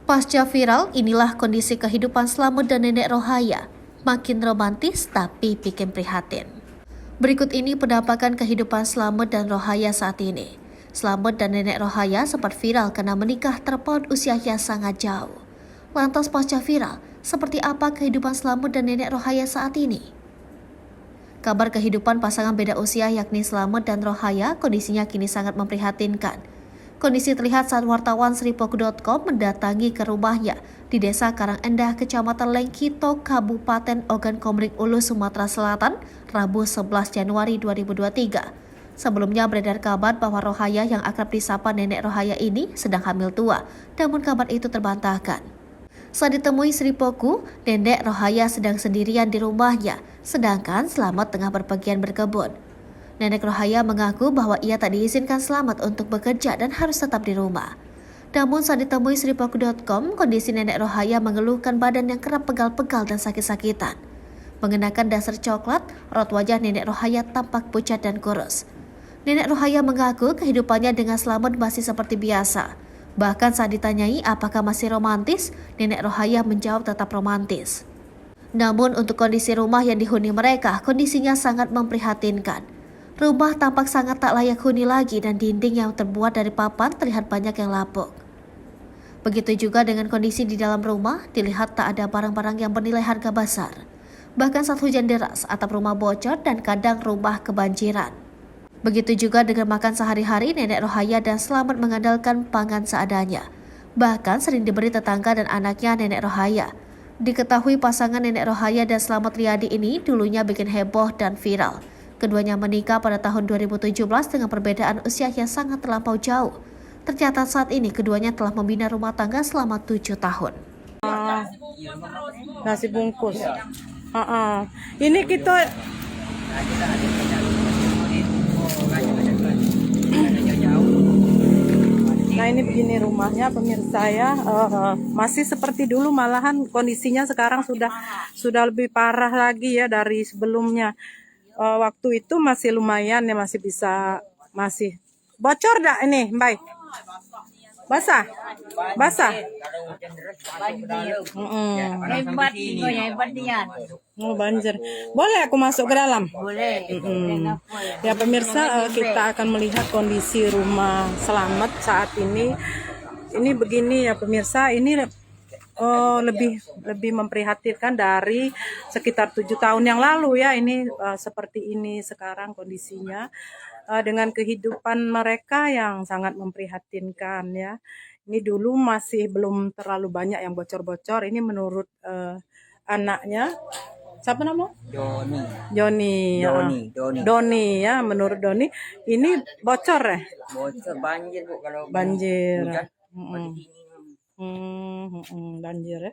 Pasca viral, inilah kondisi kehidupan Slamet dan Nenek Rohaya. Makin romantis tapi bikin prihatin. Berikut ini penampakan kehidupan Slamet dan Rohaya saat ini. Slamet dan Nenek Rohaya sempat viral karena menikah terpaut usianya sangat jauh. Lantas pasca viral, seperti apa kehidupan Slamet dan Nenek Rohaya saat ini? Kabar kehidupan pasangan beda usia yakni Slamet dan Rohaya kondisinya kini sangat memprihatinkan. Kondisi terlihat saat wartawan Sripoku.com mendatangi ke rumahnya di Desa Karangendah, Kecamatan Lengkito, Kabupaten Ogan Komering Ulu, Sumatera Selatan, Rabu 11 Januari 2023. Sebelumnya beredar kabar bahwa Rohaya yang akrab disapa Nenek Rohaya ini sedang hamil tua, namun kabar itu terbantahkan. Saat ditemui Sripoku, Nenek Rohaya sedang sendirian di rumahnya, sedangkan Slamet tengah berpergian berkebun. Nenek Rohaya mengaku bahwa ia tak diizinkan Slamet untuk bekerja dan harus tetap di rumah. Namun saat ditemui Sripoku.com, kondisi Nenek Rohaya mengeluhkan badan yang kerap pegal-pegal dan sakit-sakitan. Mengenakan dasar coklat, raut wajah Nenek Rohaya tampak pucat dan kurus. Nenek Rohaya mengaku kehidupannya dengan Slamet masih seperti biasa. Bahkan saat ditanyai apakah masih romantis, Nenek Rohaya menjawab tetap romantis. Namun untuk kondisi rumah yang dihuni mereka, kondisinya sangat memprihatinkan. Rumah tampak sangat tak layak huni lagi dan dinding yang terbuat dari papan terlihat banyak yang lapuk. Begitu juga dengan kondisi di dalam rumah, dilihat tak ada barang-barang yang bernilai harga besar. Bahkan saat hujan deras, atap rumah bocor dan kadang rumah kebanjiran. Begitu juga dengan makan sehari-hari, Nenek Rohaya dan Slamet mengandalkan pangan seadanya. Bahkan sering diberi tetangga dan anaknya Nenek Rohaya. Diketahui pasangan Nenek Rohaya dan Slamet Riyadi ini dulunya bikin heboh dan viral. Keduanya menikah pada tahun 2017 dengan perbedaan usia yang sangat terlampau jauh. Tercatat saat ini keduanya telah membina rumah tangga selama 7 tahun. Nasi bungkus. Ini kita Nah ini begini rumahnya pemirsa ya, masih seperti dulu, malahan kondisinya sekarang sudah lebih parah lagi ya dari sebelumnya. Waktu itu masih lumayan ya, masih bocor dah ini Mbak, basah banjir. Boleh aku masuk ke dalam? Boleh. Ya pemirsa, kita akan melihat kondisi rumah Slamet saat ini begini ya pemirsa. Ini lebih memprihatinkan dari sekitar 7 tahun yang lalu ya. Ini seperti ini sekarang kondisinya, dengan kehidupan mereka yang sangat memprihatinkan ya. Ini dulu masih belum terlalu banyak yang bocor-bocor. Ini menurut anaknya, siapa nama? Joni ya, menurut Doni ini bocor ya. Bocor banjir Bu, kalau Banjir. hujan, Banjir ya.